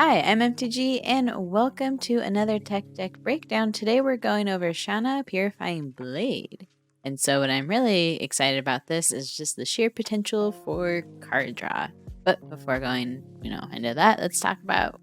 Hi, I'm MTG, and welcome to another Tech Deck Breakdown. Today we're going over Shanna Purifying Blade. And so what I'm really excited about this is just the sheer potential for card draw. But before going, into that, let's talk about,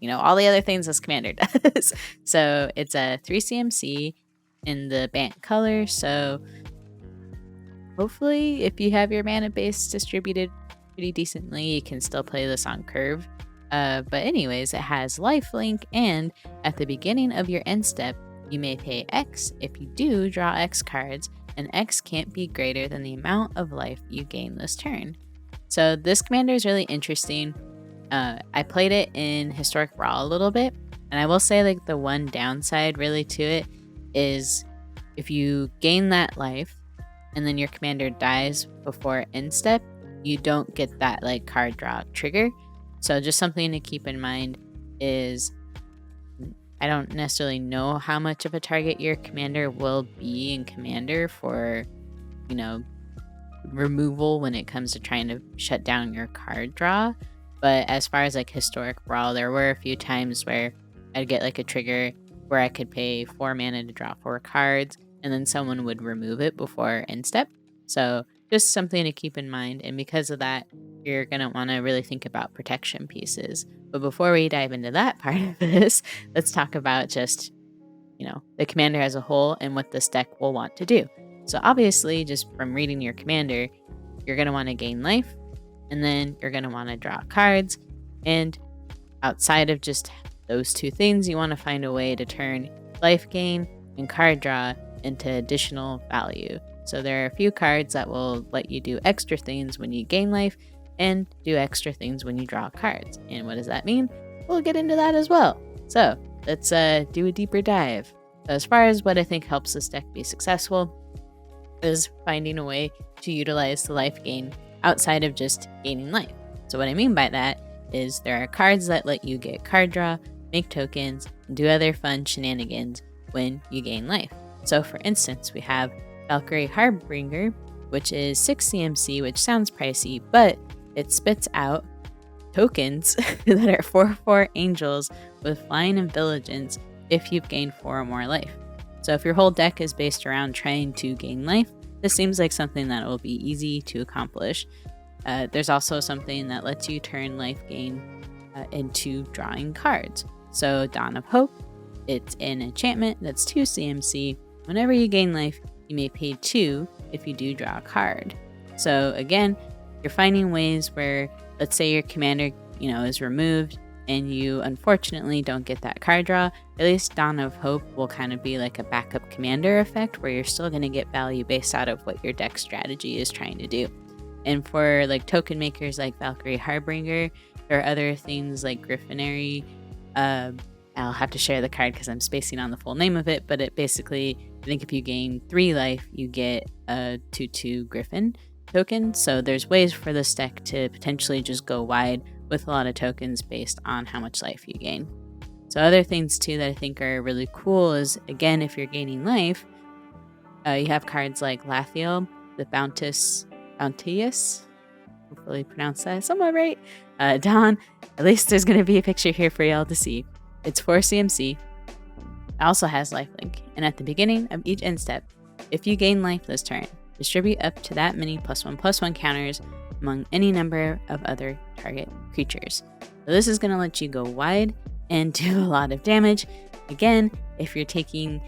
all the other things this commander does. So it's a 3 CMC in the Bant color, so hopefully if you have your mana base distributed pretty decently, you can still play this on curve. But anyways, it has lifelink, and at the beginning of your end step, you may pay X. If you do, draw X cards, and X can't be greater than the amount of life you gain this turn. So this commander is really interesting. I played it in Historic Brawl a little bit, and I will say like the one downside really to it is if you gain that life and then your commander dies before end step, you don't get that like card draw trigger. So just something to keep in mind is I don't necessarily know how much of a target your commander will be in Commander for, removal when it comes to trying to shut down your card draw. But as far as like Historic Brawl, there were a few times where I'd get like a trigger where I could pay 4 mana to draw 4 cards, and then someone would remove it before end step. So just something to keep in mind. And because of that, you're going to want to really think about protection pieces. But before we dive into that part of this, let's talk about just, the commander as a whole and what this deck will want to do. So obviously, just from reading your commander, you're going to want to gain life, and then you're going to want to draw cards. And outside of just those two things, you want to find a way to turn life gain and card draw into additional value. So there are a few cards that will let you do extra things when you gain life and do extra things when you draw cards. And what does that mean? We'll get into that as well. So let's do a deeper dive. So as far as what I think helps this deck be successful is finding a way to utilize the life gain outside of just gaining life. So what I mean by that is there are cards that let you get card draw, make tokens, and do other fun shenanigans when you gain life. So for instance, we have Valkyrie Harbinger, which is 6 CMC, which sounds pricey, but it spits out tokens that are 4/4 angels with flying and vigilance if you've gained 4 or more life. So if your whole deck is based around trying to gain life, this seems like something that will be easy to accomplish. There's also something that lets you turn life gain into drawing cards. So Dawn of Hope, it's an enchantment that's 2 CMC. Whenever you gain life, you may pay 2 if you do draw a card. So again, you're finding ways where, let's say your commander, is removed and you unfortunately don't get that card draw. At least Dawn of Hope will kind of be like a backup commander effect where you're still going to get value based out of what your deck strategy is trying to do. And for like token makers like Valkyrie Harbinger, there are other things like Griffinary. I'll have to share the card because I'm spacing on the full name of it, but it basically, I think if you gain 3 life, you get a 2/2 Griffin token. So there's ways for this deck to potentially just go wide with a lot of tokens based on how much life you gain. So other things too that I think are really cool is, again, if you're gaining life, you have cards like Lathiel, the Bounteous, hopefully pronounce that somewhat right, Dawn. At least there's going to be a picture here for y'all to see. It's 4 CMC. It also has lifelink. And at the beginning of each end step, if you gain life this turn, distribute up to that many +1/+1 counters among any number of other target creatures. So this is going to let you go wide and do a lot of damage. Again, if you're taking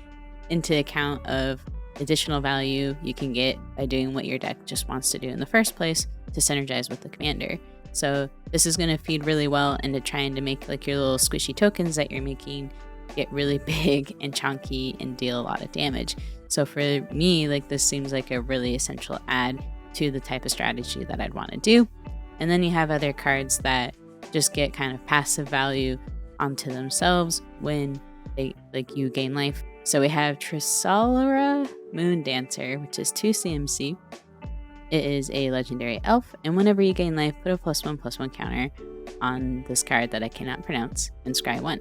into account of additional value you can get by doing what your deck just wants to do in the first place to synergize with the commander. So this is going to feed really well into trying to make like your little squishy tokens that you're making get really big and chunky and deal a lot of damage. So for me, like this seems like a really essential add to the type of strategy that I'd want to do. And then you have other cards that just get kind of passive value onto themselves when they you gain life. So we have Trisalura Moon Dancer, which is 2 CMC. It is a legendary elf, and whenever you gain life, put a +1/+1 counter on this card that I cannot pronounce and scry 1.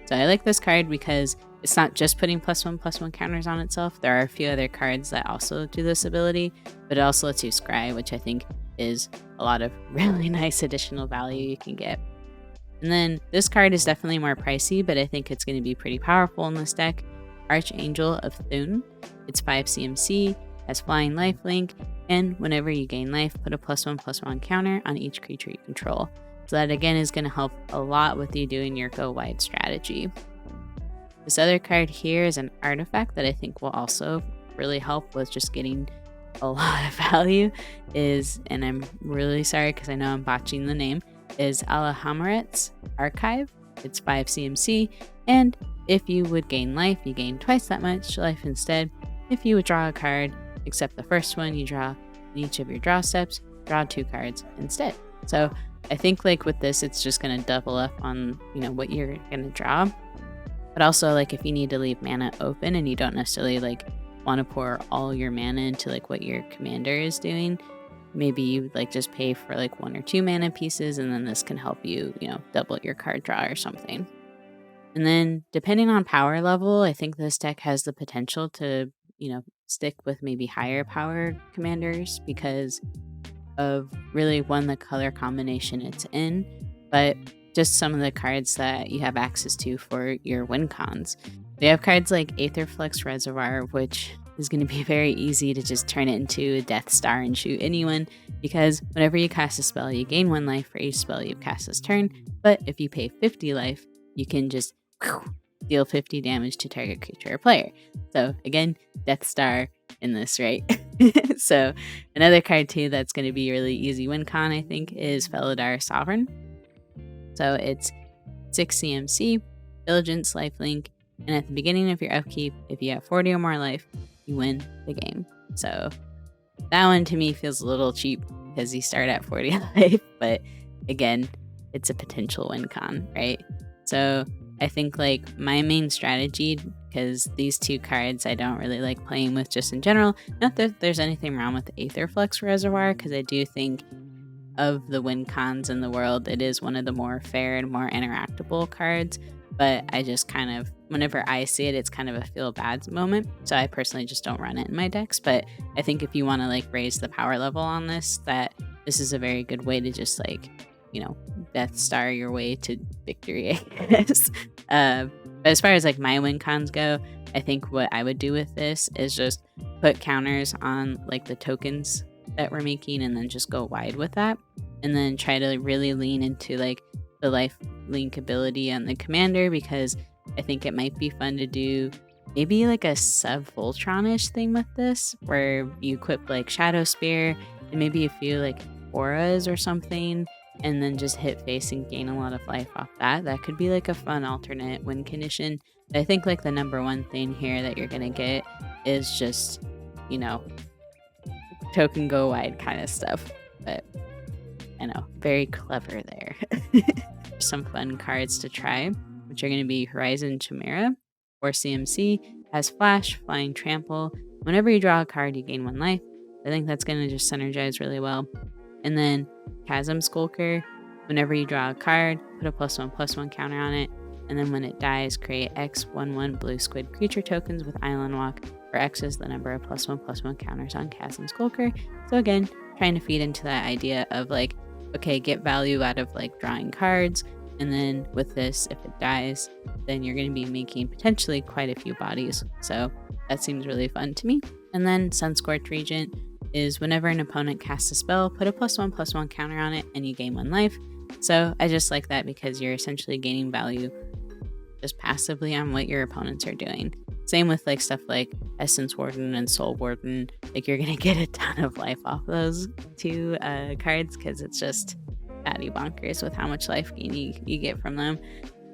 So I like this card because it's not just putting +1/+1 counters on itself. There are a few other cards that also do this ability, but it also lets you scry, which I think is a lot of really nice additional value you can get. And then this card is definitely more pricey, but I think it's going to be pretty powerful in this deck. Archangel of Thune. It's 5 CMC, has flying lifelink, and whenever you gain life, put a +1/+1 counter on each creature you control. So that again is going to help a lot with you doing your go wide strategy. This other card here is an artifact that I think will also really help with just getting a lot of value is, and I'm really sorry because I know I'm botching the name, is Alahamaret's Archive. It's 5 CMC, and if you would gain life, you gain twice that much life instead. If you would draw a card, except the first one you draw in each of your draw steps, draw 2 cards instead. So I think like with this, it's just going to double up on, you know, what you're going to draw. But also like if you need to leave mana open and you don't necessarily like want to pour all your mana into like what your commander is doing, maybe you like just pay for like 1 or 2 mana pieces, and then this can help you, you know, double your card draw or something. And then depending on power level, I think this deck has the potential to, you know, stick with maybe higher power commanders because of really the color combination it's in, but just some of the cards that you have access to for your wincons. They have cards like Aetherflux Reservoir, which is going to be very easy to just turn it into a Death Star and shoot anyone, because whenever you cast a spell, you gain 1 life for each spell you've cast this turn, but if you pay 50 life, you can just deal 50 damage to target creature or player. So again, Death Star in this, right? So another card too that's going to be really easy win con, I think, is Felidar Sovereign. So it's 6 CMC, Diligence, lifelink, and at the beginning of your upkeep, if you have 40 or more life, you win the game. So that one to me feels a little cheap because you start at 40 life, but again, it's a potential win con, right? So I think like my main strategy, because these 2 cards I don't really like playing with just in general, not that there's anything wrong with Aetherflux Reservoir, because I do think of the win cons in the world, it is one of the more fair and more interactable cards, but I just kind of, whenever I see it, it's kind of a feel bad moment, so I personally just don't run it in my decks. But I think if you want to like raise the power level on this, that this is a very good way to just like, you know, Death Star your way to victory, I guess. But as far as like my win cons go, I think what I would do with this is just put counters on like the tokens that we're making and then just go wide with that, and then try to really lean into like the life link ability on the commander, because I think it might be fun to do maybe like a sub Voltron-ish thing with this, where you equip like Shadow Spear and maybe a few like auras or something, and then just hit face and gain a lot of life off that. That could be like a fun alternate win condition. I think like the number one thing here that you're gonna get is just, you know, token go wide kind of stuff. But I know, very clever there. Some fun cards to try, which are going to be Horizon Chimera, 4 CMC, has Flash, Flying Trample. Whenever you draw a card, you gain 1 life. I think that's going to just synergize really well. And then Chasm Skulker, whenever you draw a card, put a +1/+1 counter on it, and then when it dies, create X/1/1 blue squid creature tokens with Island Walk, where X is the number of +1/+1 counters on Chasm Skulker. So again, trying to feed into that idea of like, okay, get value out of like drawing cards, and then with this, if it dies, then you're going to be making potentially quite a few bodies. So that seems really fun to me. And then Sunscorch Regent is whenever an opponent casts a spell, put a +1/+1 counter on it, and you gain 1 life. So I just like that because you're essentially gaining value just passively on what your opponents are doing. Same with like stuff like Essence Warden and Soul Warden. Like you're gonna get a ton of life off those 2 cards because it's just batty bonkers with how much life gain you get from them.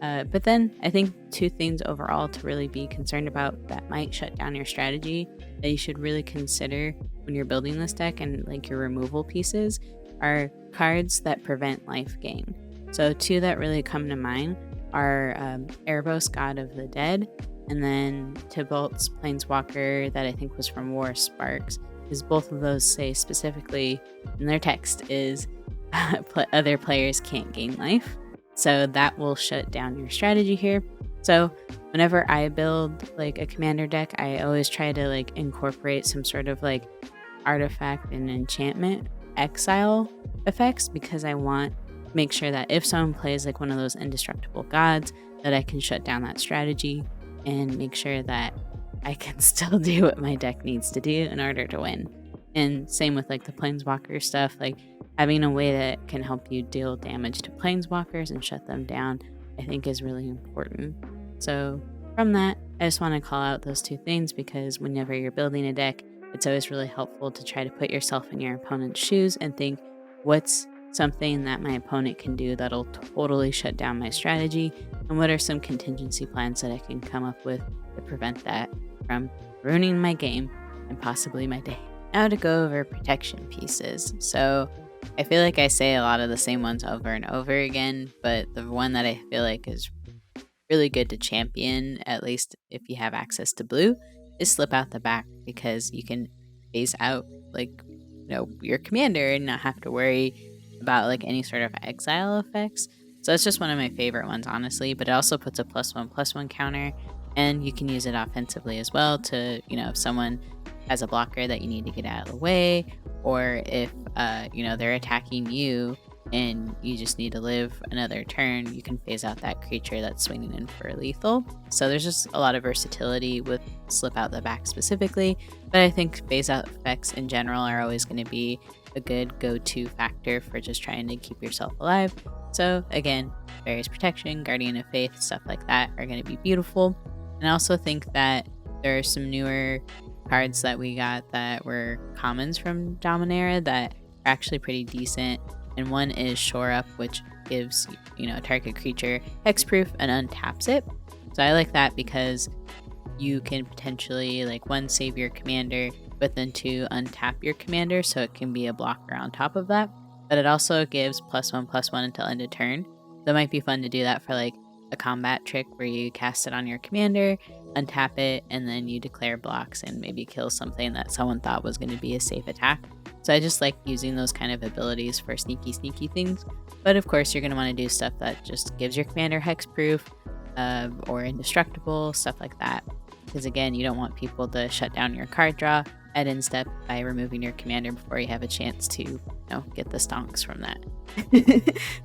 But then I think 2 things overall to really be concerned about that might shut down your strategy that you should really consider when you're building this deck and like your removal pieces are cards that prevent life gain. So 2 that really come to mind are Erebos, God of the Dead, and then Tybalt's Planeswalker that I think was from War Sparks, because both of those say specifically in their text is other players can't gain life. So that will shut down your strategy here. So whenever I build like a commander deck, I always try to like incorporate some sort of like artifact and enchantment exile effects, because I want make sure that if someone plays like one of those indestructible gods, that I can shut down that strategy and make sure that I can still do what my deck needs to do in order to win. And same with like the planeswalker stuff, like having a way that can help you deal damage to planeswalkers and shut them down, I think is really important. So from that, I just want to call out those two things because whenever you're building a deck, it's always really helpful to try to put yourself in your opponent's shoes and think, what's something that my opponent can do that'll totally shut down my strategy, and what are some contingency plans that I can come up with to prevent that from ruining my game and possibly my day. Now to go over protection pieces. So I feel like I say a lot of the same ones over and over again, but the one that I feel like is really good to champion, at least if you have access to blue, is Slip Out the Back, because you can phase out like your commander and not have to worry about like any sort of exile effects. So it's just one of my favorite ones, honestly, but it also puts a +1/+1 counter, and you can use it offensively as well to, if someone has a blocker that you need to get out of the way, or if they're attacking you and you just need to live another turn, you can phase out that creature that's swinging in for lethal. So there's just a lot of versatility with Slip Out the Back specifically, but I think phase out effects in general are always going to be a good go-to factor for just trying to keep yourself alive. So again, Various Protection, Guardian of Faith, stuff like that are going to be beautiful. And I also think that there are some newer cards that we got that were commons from Dominaria that are actually pretty decent. And one is Shore Up, which gives a target creature hexproof and untaps it. So I like that because you can potentially like 1, save your commander, but then 2, untap your commander, so it can be a blocker on top of that. But it also gives +1/+1 until end of turn. So it might be fun to do that for like a combat trick where you cast it on your commander, untap it, and then you declare blocks and maybe kill something that someone thought was going to be a safe attack. So I just like using those kind of abilities for sneaky things. But of course, you're going to want to do stuff that just gives your commander hexproof or indestructible, stuff like that. Because again, you don't want people to shut down your card draw at end step by removing your commander before you have a chance to get the stonks from that.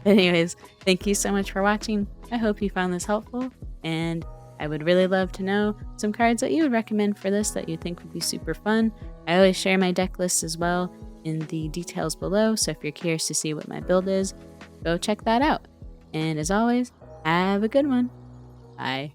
But anyways, thank you so much for watching. I hope you found this helpful, and I would really love to know some cards that you would recommend for this that you think would be super fun. I always share my deck lists as well in the details below, so if you're curious to see what my build is, go check that out. And as always, have a good one. Bye.